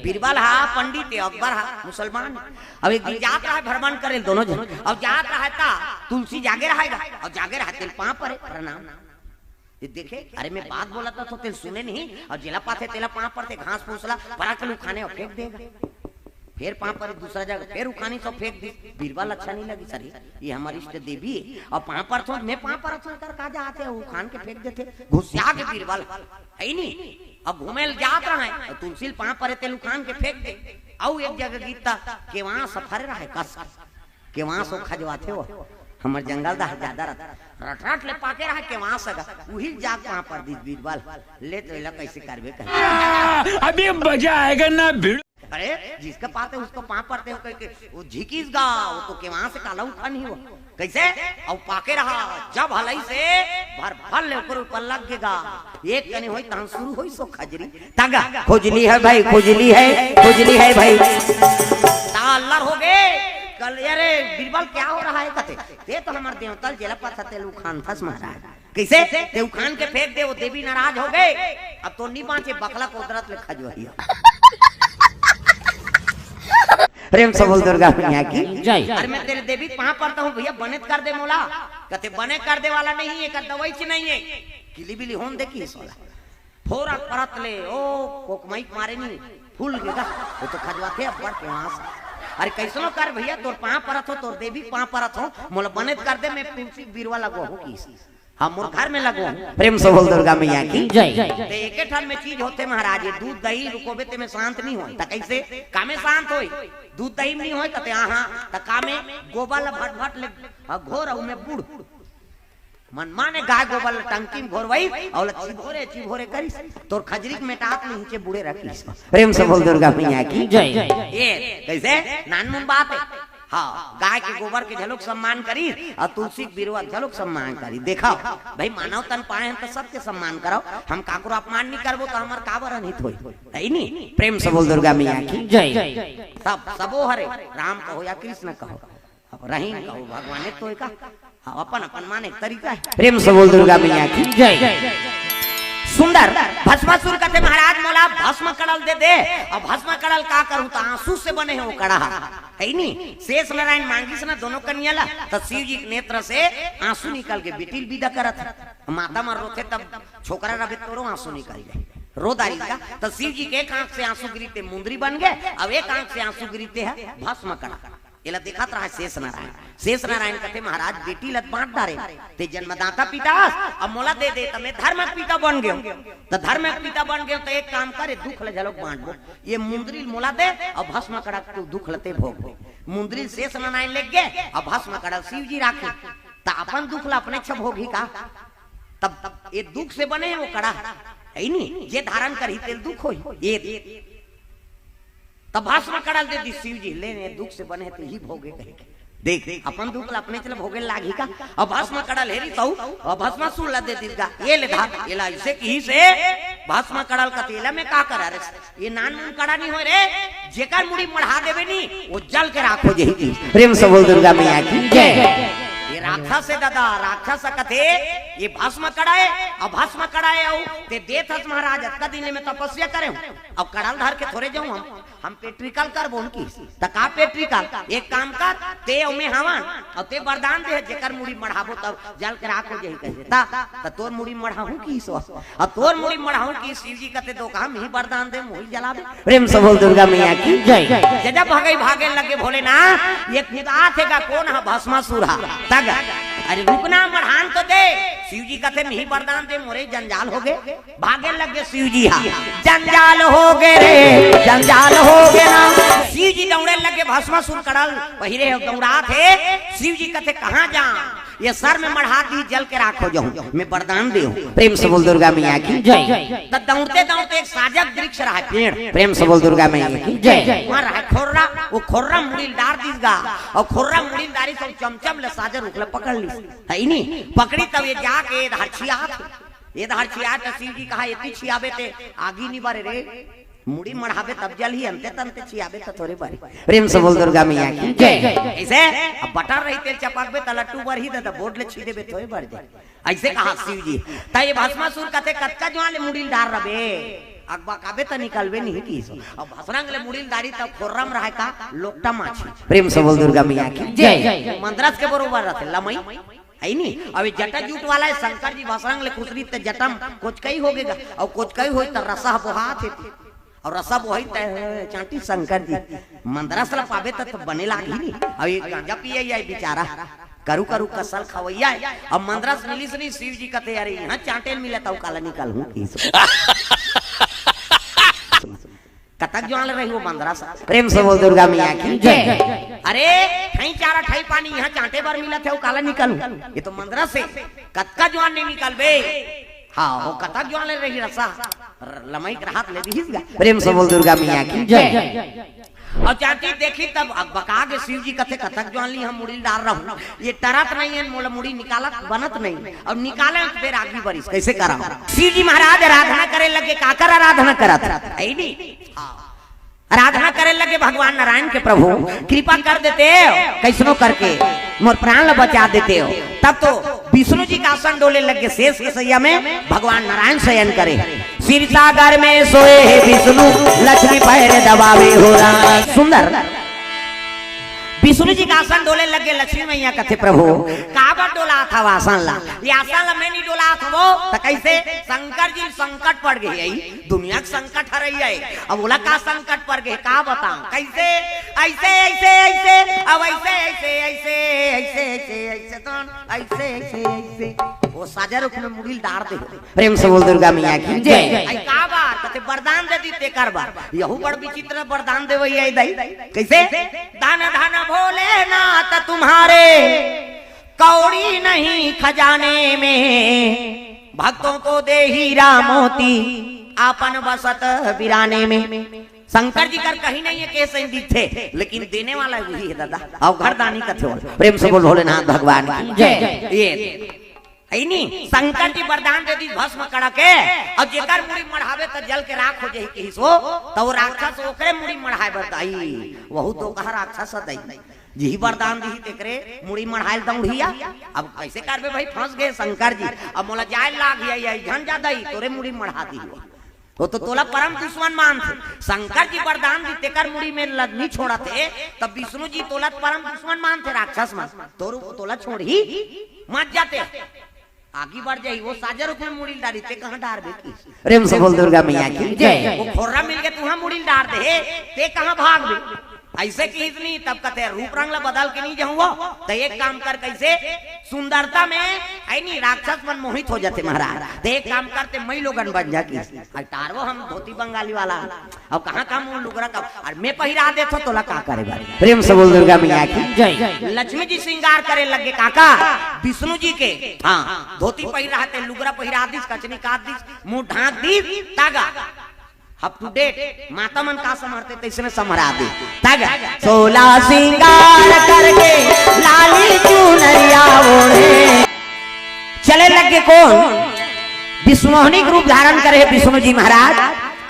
बीरबल हा पंडित है, अकबर हा मुसलमान। अब एक दिन जात रहा है भ्रमण करे दोनों जन। अब जात रहा था तुलसी जागे रहेगा और जागे रहा तेल पाँव पर प्रणाम। देखे अरे मैं बात बोला था तो तेल सुने नहीं और जिला पाते तेला पाँव पर थे घास फूसला बड़ा चल उखाने और फेंक देगा। फिर पाँव पर दूसरा जगह फिर उखानी तो फेंक दी। बीरबल अच्छा नहीं लगी सर ये हमारी इष्ट देवी है और पाँव पर तो मैं पाँव पर कर कहा जाते हैं उखान के फेंक देते घुसिया के बीरबल है नहीं। अब घूमे जात रहा है तुलसी पाँव पर तेल उखान के फेंक दे। और एक जगह गीता के वहां सफर रहा है कस के वहां सो खजवाते हो हमर जंगल दा ज्यादा रट रट ले पाके रहा के वहां सगा वही जाग वहां पर दी बीरबल ले तो इला कैसे करबे कर अभी मजा आएगा ना भीड़। अरे जिसका पाते उसको पाँव पड़ते हो कह वो झिकीस गा वो तो के वहां से काला उठा नहीं हुआ कैसे और पाके रहा जब हलई से भर भर ले ऊपर लग गएगा एक कनी होई तहन शुरू होई सो खजरी तागा खोजली है भाई खोजली है भाई तालर हो गए कल। अरे बीरबल क्या हो रहा है कहते ये तो हमारे देवतल जेला पाथा तेलू खान फंस मारा है कैसे ते उखान के फेंक दे वो देवी नाराज हो गए। अब तो नहीं बांचे बकला को उदरत ले खजवहिया। प्रेम से बोल दुर्गा मैया की जय। अरे मैं तेरे देवी कहां पढ़ता हूँ भैया बने कर दे मोला कहते बने कर दे वाला नहीं है कर दवाई से नहीं है किली बिली होन देखी इस वाला फोरा परत ले ओ कोकमाई मारे नहीं फूल गेगा वो तो खजवाते अब बढ़ के वहां से। अरे कैसनो कर भैया तोर पाँव परत हो तोर देवी पाँव परत हो मोला बने कर दे मैं तुलसी बीरवा लगो हूँ की हम मोर घर में लगो प्रेम से बोल दुर्गा मैया की जय। एक ठन में चीज होते महाराज ये दूध दही रुकोबे ते में शांत नहीं होई त कैसे कामे शांत होई दूध दही नहीं होई त हां त कामे गोबर भट भट ले घोर और में बूढ़ मन माने गाय गोबर टंकी में घोर वही और चिभोरे करी तोर खजरी में टाट में नीचे बूढ़े रखी प्रेम से बोल दुर्गा मैया की जय। ये कैसे नानमुन बात है हाँ गाय के गोबर के झलुक सम्मान करी और तुलसी बिरवा झलुक सम्मान करी। देखा भाई मानव तन पाए हैं तो सबके सम्मान करो हम काकुर अपमान नहीं करबो तो हमार काबर अनित होई है नहीं। प्रेम से बोल दुर्गा मैया की जय। सब सबो हरे राम कहो या कृष्ण कहो रहीम कहो भगवान तो का अपन अपन माने तरीका है। प्रेम से बोल दुर्गा मैया की जय। सुंदर भस्मासुर कहते महाराज मोला भस्म कड़ल दे और भस्म कड़ल का करूं तो आंसू से बने हैं वो कड़ा है नहीं। शेष नारायण मांगी से ना दोनों कन्याला तो शिव जी के नेत्र से आंसू निकल के बिटिल विदा करत माता मर रोते तब छोकरा रहे तोरो आंसू निकल जाए रोदारी का तो शिव जी के एक आंख से आंसू गिरते मुंदरी बन गए अब एक आंख से आंसू गिरते हैं भस्म कड़ा ये दिखात रहा है शेष नारायण कहते महाराज बेटी लत बांट डारे ते जन्मदाता पिता अब मोला दे दे तो मैं धर्म पिता बन गयो तो धर्म पिता बन गयो तो एक काम करे दुख ले झलक बांट दो ये मुंदरी मोला दे और भस्म कड़ा तू दुख लते भोग मुंदरी शेष नारायण ले गए और भस्म कड़ा शिव जी राखे तो अपन दुख ला अपने छ भोगी का तब ये दुख से बने हैं वो कड़ा है नहीं जे धारण करी तेल दुख हो ये तब भस्म कड़ल दे दी शिव जी लेने दुख से बने तो ही भोगे देख अपन दुख अपने चले भोगे लागी का अब भस्म कड़ल हेरी तो और भस्म सुन ला दे दीगा ये ले धात ये ला इसे की से भस्म कड़ल का तेला में का कर रे ये नान मुन कड़ा नहीं हो रे जेकर मुड़ी मढ़ा देबे नी वो जल के राखो जेही। प्रेम से बोल दुर्गा मैया की जय। ये राक्षस है दादा राक्षस कथे ये भस्म कड़ाए अब भस्म कड़ाए ते देथस महाराज अत्ता दिन में तपस्या करे अब कड़ाल धर के थोड़े जाऊं हम पेट्रिकल कर बोल की तका पेट्रिकल एक काम कर ते में हवन और ते वरदान दे जेकर मुड़ी मढ़ाबो तब जल के राखो जेही कहे ता तोर मुड़ी मढ़ाहू की सो अब तोर मुड़ी मढ़ाहू की शिव जी कहते दो काम ही वरदान दे मोही जलावे। प्रेम से बोल दुर्गा मैया की जय। जब भागे लगे भोले ना ये खुदा थे का कौन है भस्मासुर तग अरे रुकना मढ़ान तो दे शिव जी कहते नहीं वरदान दे मोरे जंजाल हो गए भागे लगे शिव जी हाँ जंजाल हो गए रे जंजाल हो गए ना शिव जी दौड़े लगे भस्मासुर कड़ल वही रे दौड़ा थे शिव जी कहते कहाँ जा ये सर में मढ़ा दी जल के राखो जाऊं मैं वरदान दे प्रेम से बोल दुर्गा मैया की जय। तो दौड़ते दौड़ते एक साजक वृक्ष रहा पेड़ प्रेम से बोल दुर्गा मैया की जय। वहाँ रहा खोर्रा वो खोर्रा मुड़ी डार दीगा और खोर्रा मुड़ी दारी सब चमचम ले साजर रुकले पकड़ ली है नहीं पकड़ी तब ये जाके ये धारछिया शिव जी कहा इतनी छियाबे ते आगी नहीं बारे रे मुड़ी मढ़ावे तब जल ही अंते तंते छियाबे तो थोड़े बारी। प्रेम से बोल दुर्गा मैया की जय। ऐसे अब बटर रही तेल चपाकबे त लट्टू बर ही त बोर्ड ले छी देबे थोड़े बढ़ जाए ऐसे कहा शिव जी त ये भस्मासुर कहते कच्चा जवान ले मुड़ी डार रबे अगबा काबे त निकलबे नहीं की सो अब भसरंग ले मुड़ील दाढ़ी तब खोर्रम रहे का लोकटा माछी प्रेम से बोल दुर्गा मैया की जय मंदरस के बरोबर रहते लमई है नी अभी जटा जूट वाला है शंकर जी भसरंग ले खुसरी ते जटम कुछ कई हो गएगा और कुछ कई होई त रसा बोहा थे और रसा बोही त चांटी शंकर जी मंदरस ला पाबे त बने लागी नी अभी गांजा पिए आई बेचारा करू करू कसल खवैया अब मंदरस मिली से नहीं शिव जी कहते यार यहाँ चांटे मिले तो काला निकाल हूँ कतक ज्वाल रही वो मंदरस प्रेम से बोल दुर्गा मैया की जय अरे ठई चारा ठई पानी यहाँ चांटे बार मिला थे वो काला निकाल ये तो मंदरस से कतका ज्वाल नहीं निकल बे हाँ वो कतक ज्वाल रही रसा लमई हाथ ले दी प्रेम से बोल दुर्गा मैया की जय और चाची देखी तब बका के शिव जी कथे कथक ज्वान ली हम मुड़ी डाल रहा हूँ ये टरत नहीं है मोला मुड़ी निकालत बनत नहीं अब निकाले फिर आगे बरिस कैसे करा शिव जी महाराज आराधना करे लगे काकर आराधना करत आराधना करे लगे भगवान नारायण के प्रभु कृपा कर देते हो कैसनो करके मोर प्राण बचा देते हो तब तो विष्णु जी का आसन डोले लगे शेष के सैया में भगवान नारायण शयन करे क्षीर सागर में सोए है विष्णु लक्ष्मी पैर दबावे हो रहा सुंदर विष्णु जी का आसन डोले लगे लक्ष्मी मैया कथे प्रभु काबर डोला था आसन ला ये आसन ला मैं नहीं डोला था वो तो कैसे शंकर जी संकट पड़ गई है दुनिया का संकट हर रही है अब बोला का संकट पड़ गए का बताऊं कैसे ऐसे ऐसे ऐसे अब ऐसे ऐसे ऐसे ऐसे ऐसे ऐसे तो ऐसे ऐसे ऐसे वो साजा रुख में मुड़ील डार दे प्रेम से बोल दुर्गा मैया की जय आई का बार कते वरदान दे दी ते कर बार यहू बड़ विचित्र वरदान देवई आई दई कैसे दाना दाना भोलेनाथ तुम्हारे कौड़ी नहीं खजाने में भक्तों को दे हीरा मोती आपन बसत बिराने में शंकर जी कर कहीं नहीं है कैसे दिखे लेकिन देने वाला वही है दादा और घरदानी कथे प्रेम से बोल भोलेनाथ भगवान की जय ये शंकर जी वरदान दे दी भस्म कड़ा के और जेकर मुड़ी मढ़ावे तो जल के राख हो जाई कहीं सो तो वो राक्षस ओकरे मुड़ी मढ़ाए बरदाई वहु तो कहा राक्षस दई जी वरदान दी तेकरे मुड़ी मढ़ाइल दौड़िया अब कैसे करबे भाई फंस गए शंकर जी अब मोला जाय लाग गया झन ज्यादा ही तोरे मुड़ी मढ़ा दी वो तो तोला परम दुश्मन मान थे शंकर जी वरदान दी तेकर मुड़ी में नहीं छोड़ा थे तब विष्णु जी तोला परम दुश्मन मान थे राक्षस मान तोला छोड़ ही मत जाते आगे बढ़ जाई वो साजर में मुड़ी डारी ते कहां डार दे प्रेम से बोल दुर्गा मैया की जय वो खोरा मिल के तुहा मुड़ी डार दे ते कहां भाग दे ऐसे की इतनी तब कहते रूप रंग ला बदल के नहीं जाऊंगा तो एक काम कर कैसे सुंदरता में आई नहीं राक्षस मन मोहित हो जाते महाराज तो एक काम करते मई लोगन बन जाती टारवो हम धोती बंगाली वाला अब कहाँ काम लुगरा का और मैं पहिरा दे तो ला का करे बारी प्रेम से बोल दुर्गा मैया की जय लक्ष्मी जी श्रृंगार करे लगे काका विष्णु जी के हाँ धोती पहिरा थे लुगरा पहिरा दीस कचनी काट दीस मुंह ढांक दी तागा अप टू डेट माता मन का समरते तैसे समरा दे तागा सोला सिंगार करके लाली चुनरिया ओढ़े चले लगे कौन विष्णुमोहनी रूप धारण करे विष्णु जी महाराज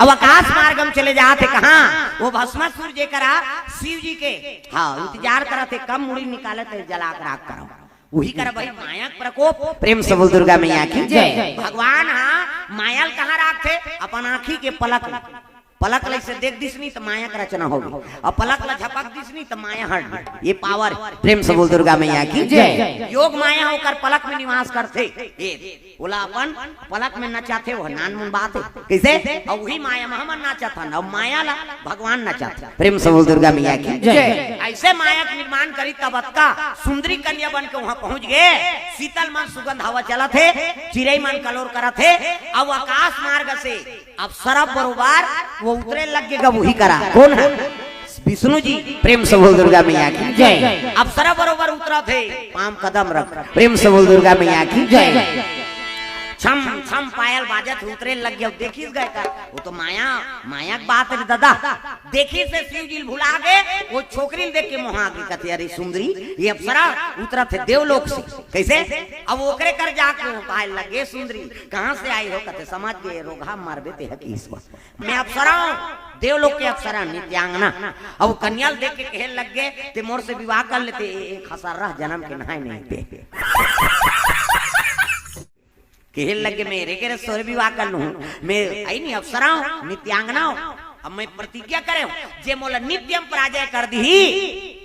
अब आकाश मार्ग में चले जाते कहाँ वो भस्मासुर जे करा शिव जी के हाँ इंतजार कराते कम मुड़ी निकाले थे जला कर आग करो वही कर भाई माया प्रकोप प्रेम से बोल दुर्गा मैया की जय भगवान हाँ माया कहाँ राखते अपन आँखी के पलक पलक से देख दिसनी तो माया का रचना होगी और पलक ला झपक दिसनी तो माया हट ये पावर प्रेम से बोल दुर्गा मैया की जय योग माया होकर पलक में निवास करते बोला अपन पलक में नचाते हो नान मुन बात है कैसे और वही माया महमन नाचा था और माया ला भगवान नचा था प्रेम से बोल दुर्गा मैया की जय ऐसे माया का निर्माण करी तब का सुंदरी कन्या बन के वहाँ पहुँच गए शीतल मन सुगंध हवा चला थे चिड़ई मन कलोर करा थे अब आकाश मार्ग से अब सरब बरोबर वो उतरे लग गए वही करा कौन है विष्णु जी प्रेम से बोल दुर्गा मैया की जय अब सरा बरोबर उतरा थे पाम कदम रख प्रेम से बोल दुर्गा मैया की जय छम छम पायल बाजत उतरे लग गया देखिस गए का वो तो माया माया की बात है दादा देखी से शिव जी भुला गए वो छोकरी देख के मोहा के कहते अरे सुंदरी ये अप्सरा उतरा थे देवलोक से कैसे अब ओकरे कर जाके पायल लगे सुंदरी कहाँ से आई हो कहते समझ गए रोगा मार देते है इस बार मैं अप्सरा हूँ देवलोक के अप्सरा नित्यांगना अब कन्याल देख के कहे लग गए ते मोर से विवाह कर लेते एक हसारा जन्म के नहाए नहीं थे कहे लगे मेरे के सोरे विवाह कर लूं मैं आई नहीं अप्सरा हूं नित्यांगना हूं अब मैं प्रतिज्ञा करे जे मोला नित्यम पराजय कर दी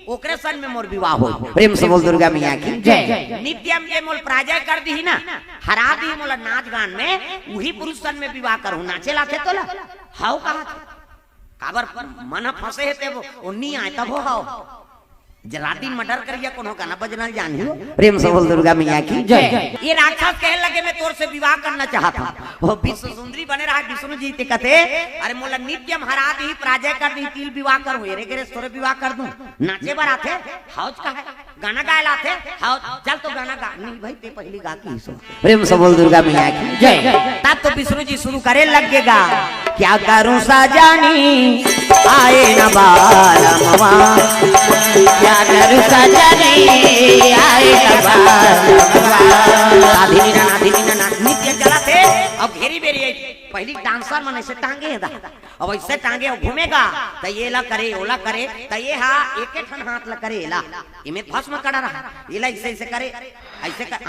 ओकरे सन में मोर विवाह हो प्रेम से बोल दुर्गा मैया की जय नित्यम जे मोल पराजय कर दी ना हरा दी मोला नाच गान में वही पुरुष सन में विवाह करूं नाचे लाथे तोला हाउ कहा काबर मन फंसे है ते वो उन्नी आए तब हो हाउ जलाती मर्डर करिया कोनो गाना बजना जानी प्रेम से बोल दुर्गा मैया की जय ये राक्षस कहने लगे मैं तोर से विवाह करना चाहता वो विश्व सुंदरी बने रहा विष्णु जी ते कहते अरे मोला नित्यम हरा दी पराजय कर दी तिल विवाह करूं येरे के तोरे विवाह कर दूं नाचे बर आथे हाउस का है गाना गाए लाथे हाउस चल तो गाना गा नहीं भाई ते पहली गा की सो प्रेम से बोल दुर्गा मैया की जय तब तो विष्णु जी शुरू करे लगेगा क्या करूं साजानी आए न बालमवा क्या करूं सजनी आए नित्य चला थे अब घेरी बेरी पहली डांसर मन ऐसे टांगे अब ऐसे टांगे और घूमेगा तो ये ला करे ओला करे तो ये हा एक ठन हाथ ला करे ला इमे भस्म कड़ा रहा ये ला ऐसे ऐसे करे ऐसे कर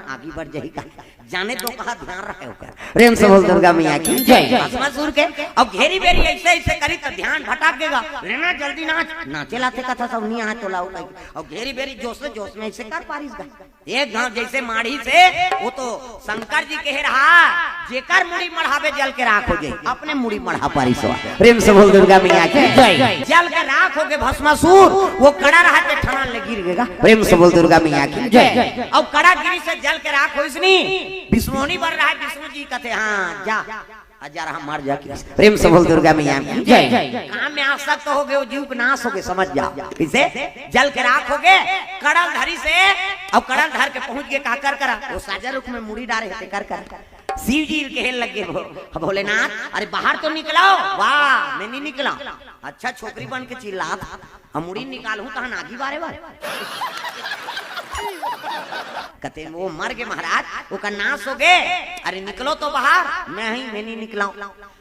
आगे बढ़ जाही का जाने तो कहा ध्यान रखे होकर प्रेम से बोल दुर्गा मैया की जय भस्मासुर के अब घेरी बेरी ऐसे ऐसे करी तो ध्यान भटकेगा रेना जल्दी नाच नाचे लाते कथा सब नहीं आ तो लाओ अब घेरी बेरी जोश में ऐसे कर पारिस गा एक गांव जैसे माढ़ी से वो तो शंकर जी कह रहा जेकर मुड़ी मढ़ावे जल के राख हो जाए अपने मुड़ी मढ़ा पारिस प्रेम से बोल दुर्गा मैया की जय जल के राख हो गए भस्मासुर वो कड़ा रहा के ठना ले गिर गएगा प्रेम से बोल दुर्गा मैया की जय अब कड़ा गिरी से जल के राख हो इसनी विष्णुनी बन रहा है विष्णु जी कहते हाँ जा हजार हम मर जा प्रेम से बोल दुर्गा मैया की जय काम में आसक्त हो गए जीव नाश हो गए समझ जाओ इसे जल के राख हो गए कड़ल धरी से अब कड़ल धर के पहुंच गए काकर करा वो साजा रुख में मुड़ी डाले थे कर शिव जी कहने लगे भोलेनाथ अरे बाहर तो निकलाओ वाह मैं नहीं निकला अच्छा छोकरी बन के चिल्ला था मुड़ी निकालू तो नागी बारे बारे कहते वो मर गए महाराज वो का नाश हो गए अरे निकलो तो बाहर मैं नहीं निकला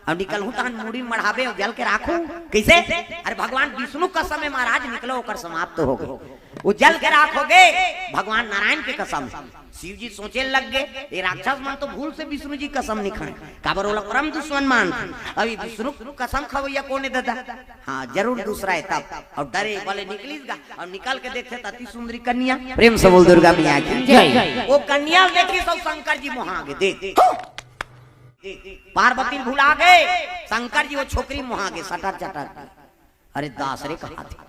अब निकलूं तो मुड़ी मढ़ावे और जल के राखू कैसे अरे भगवान विष्णु कसम है महाराज निकलो होकर समाप्त हो गए वो जल के राख हो गए भगवान नारायण के कसम शिव जी सोचे लग गए ये राक्षस मन तो भूल से विष्णु जी कसम नहीं खाए काबर वाला परम दुश्मन मान अभी विष्णु कसम खवैया कौन दादा हाँ जरूर दूसरा है तब और डरे बोले निकलीगा और निकल के देखते अति सुंदरी कन्या प्रेम से बोल दुर्गा मैया की जय वो कन्या देखी सब शंकर जी वहां आगे देख पार्वती भुला गए शंकर जी वो छोकरी वहां आगे सटर चटर अरे दास रे कहा थे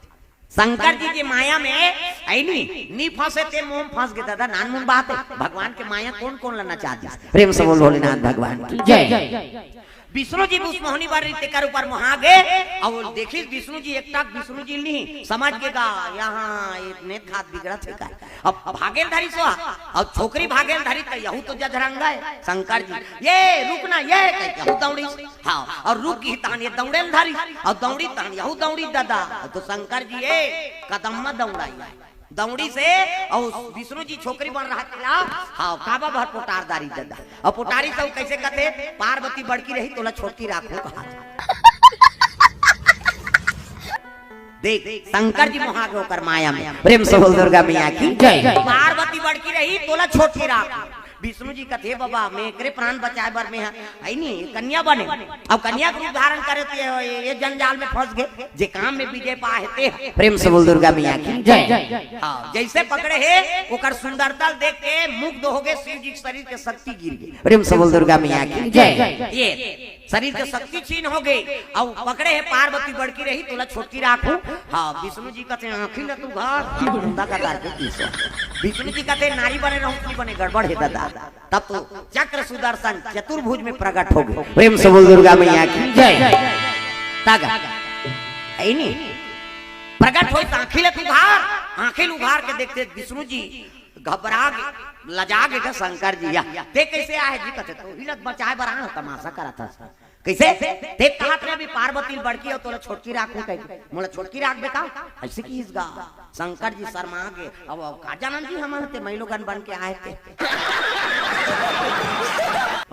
शंकर जी की माया में आई नहीं फंसे थे मोम फंस गए दादा नान मुन बात है भगवान के माया कौन कौन लेना चाहते प्रेम से बोल भोलेनाथ भगवान की जय विष्णु जी उस मोहनी बार नृत्य कर ऊपर वहां गए और देखी विष्णु जी एक विष्णु जी नहीं समझ के का यहाँ इतने खाद बिगड़ा थे का अब भागेल धारी सो और छोकरी भागेल धारी तो यहू तो जजरंगा है शंकर जी ये रुकना ये यहू दौड़ी हाँ और रुक की तान ये दौड़ेल धारी और दौड़ी तान यहू दौड़ी दादा तो शंकर जी ये कदम में दौड़ाई दौड़ी से और विष्णु जी छोकरी बन रहा था हाँ काबा भर पोटारदारी दादा और पोटारी सब कैसे कहते पार्वती बड़की रही तोला छोटकी राखो कहा देख शंकर जी वहां के होकर माया में प्रेम से बोल दुर्गा मैया की जय पार्वती बड़की रही तोला छोटकी राखो विष्णु जी कथे बाबा मैं एकरे प्राण बचाए बर में आई नहीं कन्या बने अब कन्या को धारण करे ये जंजाल में फंस गए जे काम में विजय पाते प्रेम से बोल दुर्गा मैया की जय हाँ जैसे पकड़े है ओकर सुंदरता देख के मुग्ध हो गए शिव जी शरीर के शक्ति गिर गई प्रेम से बोल दुर्गा मैया की जय ये शरीर के शक्ति छीन हो गई और पकड़े है पार्वती बड़की रही तोला छोटकी राखू हाँ विष्णु जी कहते आखिर तू घर विष्णु जी कहते नारी बने रहूं बने गड़बड़ है दादा तब तो चक्र सुदर्शन चतुर्भुज में प्रकट हो गए प्रेम से बोल दुर्गा मैया की जय तागा नहीं प्रकट हो आंखें उघार के देखते विष्णु जी घबरा लजा गए शंकर जी देख कैसे आए जी कहते तो हिलत बचाए बरा तमाशा करा था कैसे देख कहा अभी पार्वती बड़की और तोला छोटकी राखू कह मोला छोटकी राख बेटा ऐसे की इसगा शंकर जी शर्मा के अब काजानंद जी हम थे महिलोगन बन के आए थे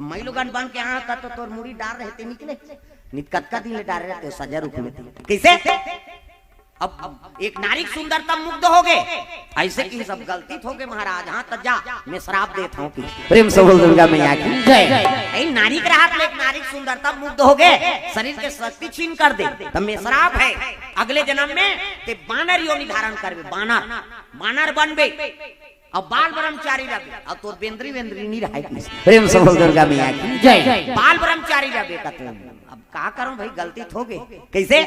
महिलोगन बन के आए था तो तोर मुड़ी डाल रहे थे निकले निकटका दिन डाल रहे थे सजा रूप में कैसे अब एक नारी सुंदरता मुग्ध हो गए, ऐसे की सब गलती हो गए महाराज। हाँ तो जा मैं शराब देता हूँ प्रेम से बोल दुर्गा मैया की जय। नारी के हाथ में एक नारी सुंदरता मुग्ध हो गए, शरीर के शक्ति छीन कर दे तो मैं शराब है अगले जन्म में ते बानर योनि धारण करबे, बानर बनबे अब बाल ब्रह्मचारी रहे। अब तो बेंद्री नहीं रहा प्रेम से बोल दुर्गा मैया की जय। बाल ब्रह्मचारी रहे कहते हैं। अब का करूं भाई गलती हो गई कैसे?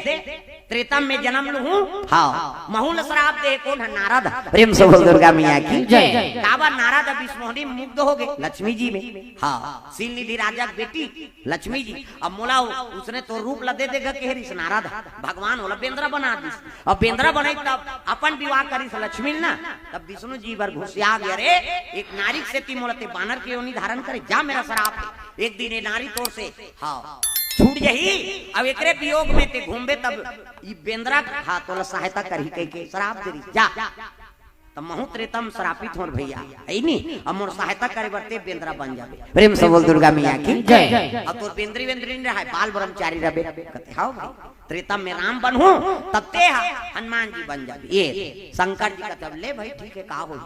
त्रेता में जन्म लूं हाँ महूल शराब दे कौन है? नारद। प्रेम से बोल दुर्गा मैया की जय। काबा नारद विष्णुनी मुग्ध हो गए लक्ष्मी जी में। हाँ सील निधि राजा की बेटी लक्ष्मी जी। अब मोला उसने तो रूप ला दे देगा केहरिस नारद भगवान होला बेंद्रा बना दी। अब बेंद्रा बने तब अपन विवाह करिस लक्ष्मी ना, तब विष्णु जी बर घुसिया गया रे एक नारी से ती मोलते बानर के योनि धारण करे जा मेरा शराब है। एक दिन ये नारी तोर से हाँ छूट जही। अब एकरे वियोग में ते घूमबे तब ई बेंद्रा हाथ तोला सहायता करही कह के शराब देरी जा तब महु त्रेतम श्रापित होर भैया है नी। अब मोर सहायता करे बरते बेंद्रा बन जाबे। प्रेम से बोल दुर्गा मैया की जय। अब तो बेंद्री नहीं रहा बाल ब्रह्मचारी रहे कहते हां भाई त्रेता में राम बनहूं तब ते हनुमान जी बन जाबे। ये शंकर जी कहते ले भाई ठीक है का हो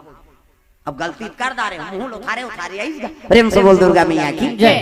अब गलती कर दारे मुंह उठारे आई। प्रेम से बोल दुर्गा मैया की जय।